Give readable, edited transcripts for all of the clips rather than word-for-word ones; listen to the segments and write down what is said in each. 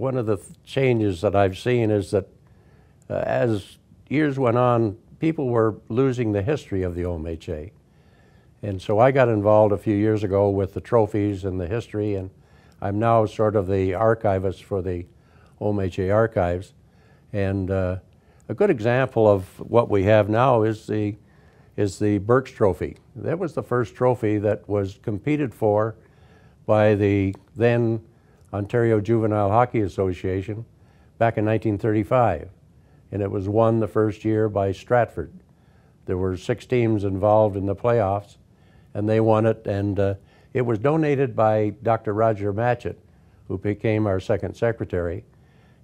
one of the changes that I've seen is that as years went on, people were losing the history of the OMHA. And so I got involved a few years ago with the trophies and the history, and I'm now sort of the archivist for the OMHA archives. And a good example of what we have now is the Burke's Trophy. That was the first trophy that was competed for by the then Ontario Juvenile Hockey Association back in 1935. And it was won the first year by Stratford. There were 6 teams involved in the playoffs, and they won it, and it was donated by Dr. Roger Matchett, who became our second secretary.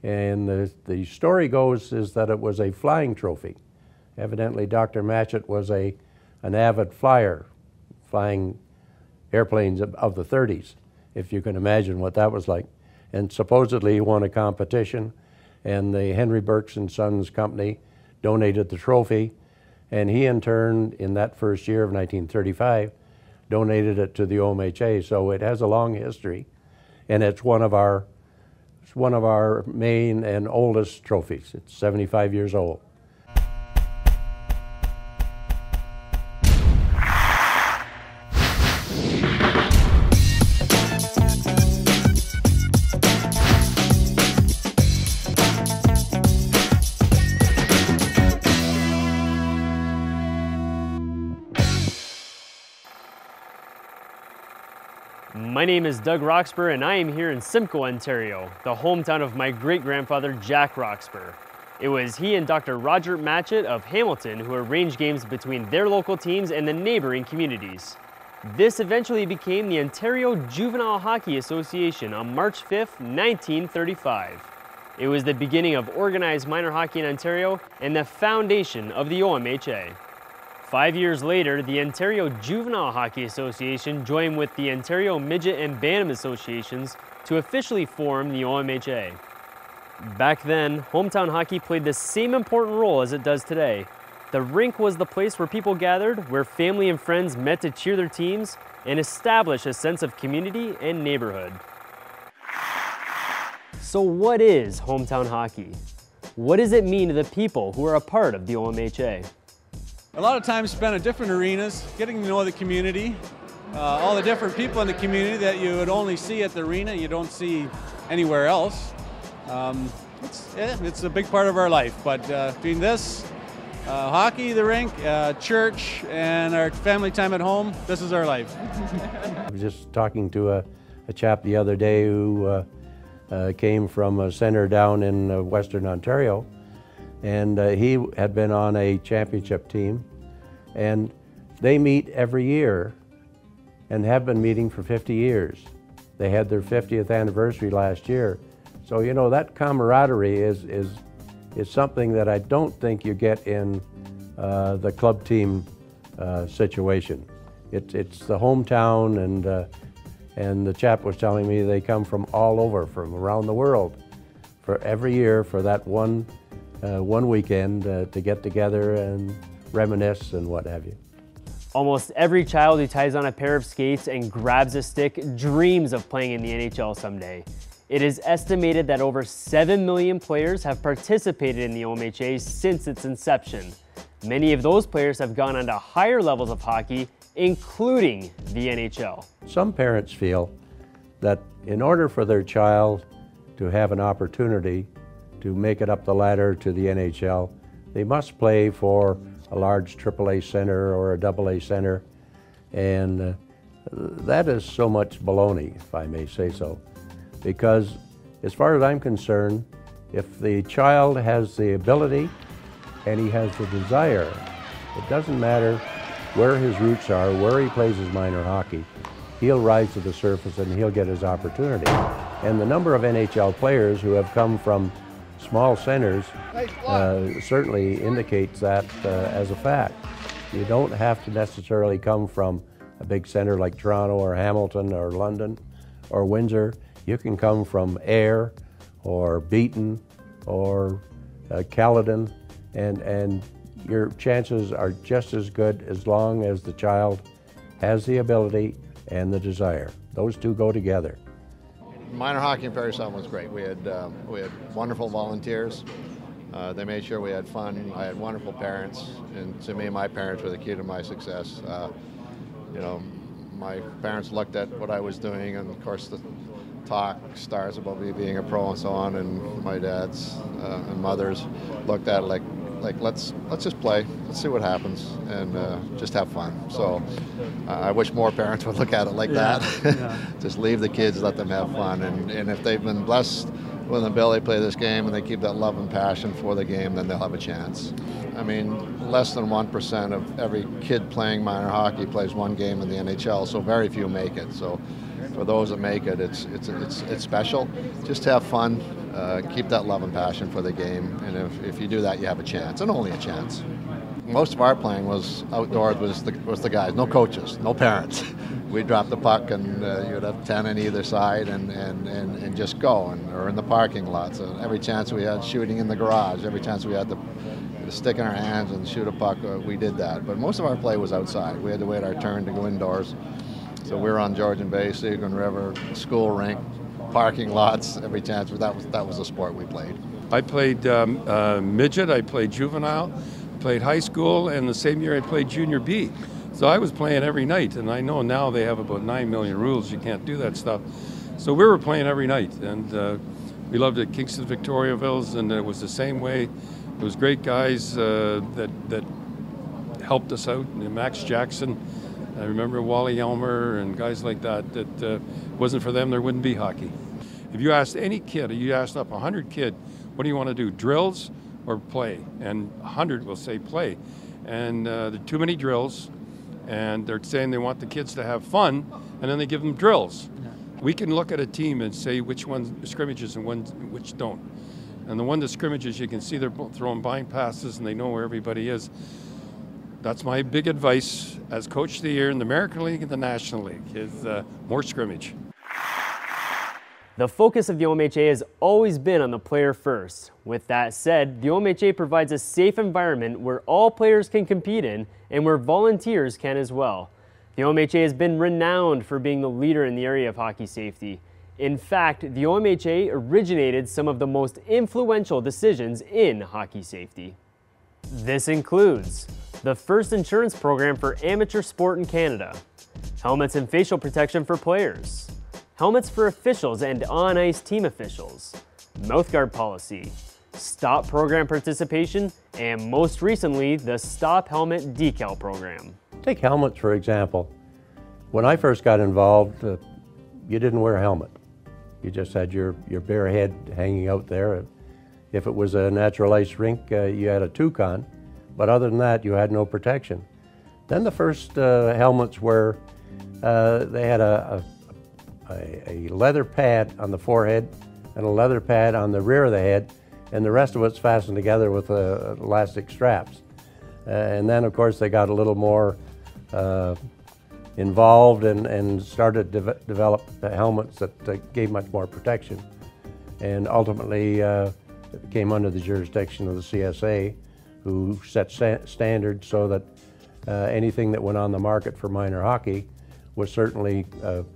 And the story goes is that it was a flying trophy. Evidently, Dr. Matchett was an avid flyer, flying airplanes of the 30s, if you can imagine what that was like. And supposedly he won a competition, and the Henry Burks and Sons Company donated the trophy, and he in turn, in that first year of 1935, donated it to the OMHA. So it has a long history, and it's one of our main and oldest trophies. It's 75 years old. My name is Doug Roxburgh, and I am here in Simcoe, Ontario, the hometown of my great-grandfather Jack Roxburgh. It was he and Dr. Roger Matchett of Hamilton who arranged games between their local teams and the neighboring communities. This eventually became the Ontario Juvenile Hockey Association on March 5th, 1935. It was the beginning of organized minor hockey in Ontario and the foundation of the OMHA. 5 years later, the Ontario Juvenile Hockey Association joined with the Ontario Midget and Bantam Associations to officially form the OMHA. Back then, hometown hockey played the same important role as it does today. The rink was the place where people gathered, where family and friends met to cheer their teams and establish a sense of community and neighborhood. So what is hometown hockey? What does it mean to the people who are a part of the OMHA? A lot of time spent at different arenas, getting to know the community, all the different people in the community that you would only see at the arena, you don't see anywhere else. It's a big part of our life, but between this, hockey, the rink, church, and our family time at home, this is our life. I was just talking to a chap the other day who came from a center down in Western Ontario, and he had been on a championship team, and they meet every year and have been meeting for 50 years. They had their 50th anniversary last year. So, you know, that camaraderie is something that I don't think you get in the club team situation. It's the hometown, and the chap was telling me they come from all over, from around the world, for every year for that one weekend to get together and reminisce and what have you. Almost every child who ties on a pair of skates and grabs a stick dreams of playing in the NHL someday. It is estimated that over 7 million players have participated in the OMHA since its inception. Many of those players have gone on to higher levels of hockey, including the NHL. Some parents feel that in order for their child to have an opportunity to make it up the ladder to the NHL, they must play for a large AAA center or a AA center, and that is so much baloney, if I may say so, because as far as I'm concerned, if the child has the ability and he has the desire, it doesn't matter where his roots are, where he plays his minor hockey, he'll rise to the surface and he'll get his opportunity. And the number of NHL players who have come from small centers certainly indicates that as a fact. You don't have to necessarily come from a big center like Toronto or Hamilton or London or Windsor. You can come from Ayr or Beaton or Caledon, and your chances are just as good as long as the child has the ability and the desire. Those two go together. minor hockey in Perry Sound was great. We had wonderful volunteers. They made sure we had fun. I had wonderful parents, and to me, my parents were the key to my success. You know, my parents looked at what I was doing, and of course the talk starts about me being a pro and so on, and my dads and mothers looked at it like let's just play, let's see what happens, and just have fun. So I wish more parents would look at it like that. Just leave the kids, let them have fun, and if they've been blessed with an ability to play this game and they keep that love and passion for the game, then they'll have a chance. I mean, less than 1% of every kid playing minor hockey plays one game in the NHL, so very few make it. So for those that make it, it's special. Just have fun, keep that love and passion for the game, and if you do that, you have a chance, and only a chance. Most of our playing was outdoors, was the guys, no coaches, no parents. We'd drop the puck, and you'd have 10 on either side, and just go, or in the parking lots. And every chance we had, shooting in the garage, every chance we had the stick in our hands and shoot a puck, we did that. But most of our play was outside. We had to wait our turn to go indoors. So we were on Georgian Bay, Seguin River, school rink, parking lots, every chance. That was the sport we played. I played midget, I played juvenile, played high school, and the same year I played junior B. So I was playing every night, and I know now they have about 9 million rules. You can't do that stuff. So we were playing every night, and we loved it. Kingston Victoriavilles, and it was the same way. It was great guys that helped us out. And Max Jackson, I remember Wally Elmer and guys like that. That wasn't for them, there wouldn't be hockey. If you asked any kid, or you asked up 100 kid, what do you want to do, drills or play? And 100 will say play. And there are too many drills, and they're saying they want the kids to have fun, and then they give them drills. Yeah. We can look at a team and say which one scrimmages and which don't. And the one that scrimmages, you can see they're throwing bind passes and they know where everybody is. That's my big advice as coach of the year in the American League and the National League, is more scrimmage. The focus of the OMHA has always been on the player first. With that said, the OMHA provides a safe environment where all players can compete in and where volunteers can as well. The OMHA has been renowned for being the leader in the area of hockey safety. In fact, the OMHA originated some of the most influential decisions in hockey safety. This includes the first insurance program for amateur sport in Canada, helmets and facial protection for players, helmets for officials and on-ice team officials, mouthguard policy, stop program participation, and most recently, the Stop Helmet Decal program. Take helmets, for example. When I first got involved, you didn't wear a helmet. You just had your bare head hanging out there. If it was a natural ice rink, you had a toucan, but other than that, you had no protection. Then the first helmets were, they had a leather pad on the forehead and a leather pad on the rear of the head, and the rest of it's fastened together with elastic straps. And then, of course, they got a little more involved and started to develop helmets that gave much more protection. And ultimately, it came under the jurisdiction of the CSA, who set standards so that anything that went on the market for minor hockey was certainly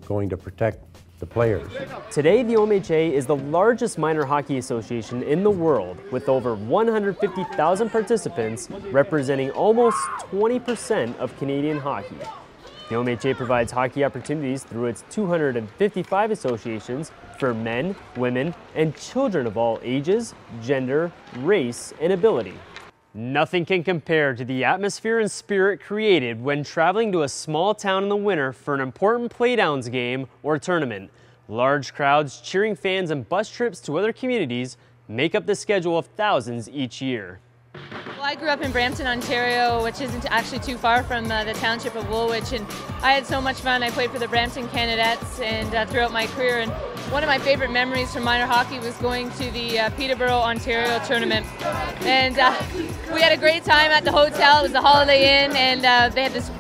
going to protect the players. Today, the OMHA is the largest minor hockey association in the world, with over 150,000 participants representing almost 20% of Canadian hockey. The OMHA provides hockey opportunities through its 255 associations for men, women, and children of all ages, gender, race, and ability. Nothing can compare to the atmosphere and spirit created when traveling to a small town in the winter for an important playdowns game or tournament. Large crowds, cheering fans, and bus trips to other communities make up the schedule of thousands each year. Well, I grew up in Brampton, Ontario, which isn't actually too far from the township of Woolwich, and I had so much fun. I played for the Brampton Canucks and throughout my career, and one of my favorite memories from minor hockey was going to the Peterborough, Ontario tournament. And we had a great time at the hotel. It was the Holiday Inn, and they had this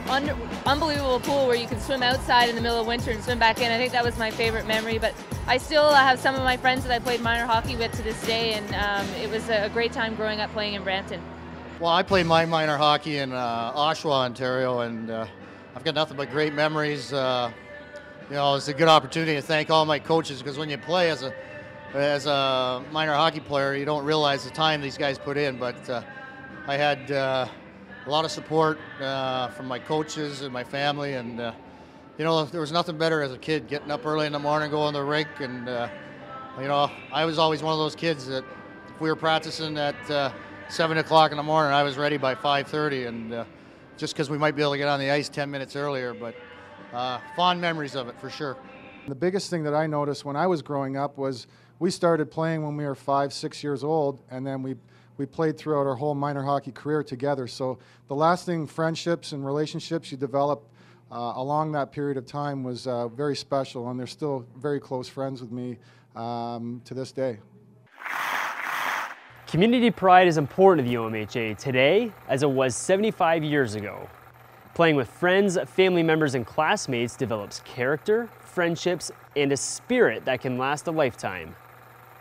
unbelievable pool where you could swim outside in the middle of winter and swim back in. I think that was my favorite memory, but I still have some of my friends that I played minor hockey with to this day, and it was a great time growing up playing in Brampton. Well, I played my minor hockey in Oshawa, Ontario, and I've got nothing but great memories. you know, it's a good opportunity to thank all my coaches, because when you play as a minor hockey player, you don't realize the time these guys put in. But I had a lot of support from my coaches and my family, and you know, there was nothing better as a kid getting up early in the morning, going to the rink, and you know, I was always one of those kids that if we were practicing at 7 o'clock in the morning, I was ready by 5:30, and just because we might be able to get on the ice 10 minutes earlier, but fond memories of it for sure. The biggest thing that I noticed when I was growing up was we started playing when we were 5, 6 years old, and then we played throughout our whole minor hockey career together. So the lasting friendships and relationships you develop along that period of time was very special, and they're still very close friends with me to this day. Community pride is important to the OMHA today as it was 75 years ago. Playing with friends, family members, and classmates develops character, friendships, and a spirit that can last a lifetime.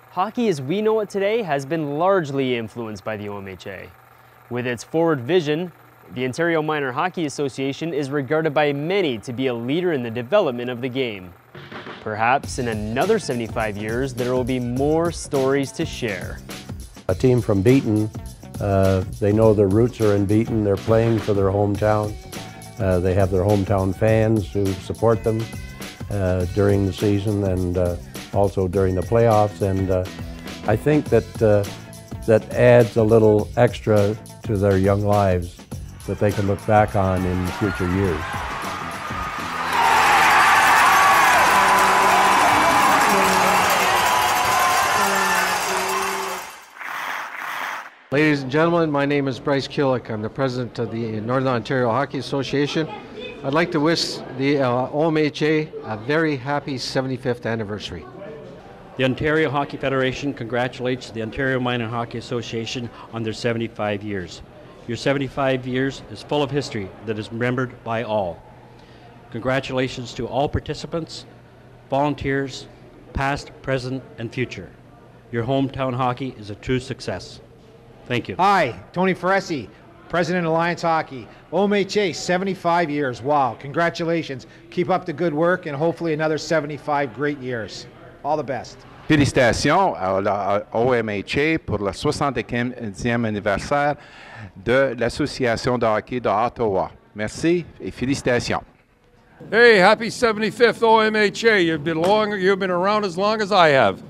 Hockey as we know it today has been largely influenced by the OMHA. With its forward vision, the Ontario Minor Hockey Association is regarded by many to be a leader in the development of the game. Perhaps in another 75 years, there will be more stories to share. A team from Beaton, they know their roots are in Beaton. They're playing for their hometown. They have their hometown fans who support them during the season and also during the playoffs. And I think that that adds a little extra to their young lives that they can look back on in future years. Ladies and gentlemen, my name is Bryce Killick. I'm the president of the Northern Ontario Hockey Association. I'd like to wish the OMHA a very happy 75th anniversary. The Ontario Hockey Federation congratulates the Ontario Minor Hockey Association on their 75 years. Your 75 years is full of history that is remembered by all. Congratulations to all participants, volunteers, past, present, and future. Your hometown hockey is a true success. Thank you. Hi, Tony Ferresi, President of Alliance Hockey. OMHA, 75 years. Wow, congratulations. Keep up the good work and hopefully another 75 great years. All the best. Félicitations à la OMHA pour le 75e anniversaire de l'Association de hockey de Ottawa. Merci et félicitations. Hey, happy 75th OMHA. You've been around as long as I have.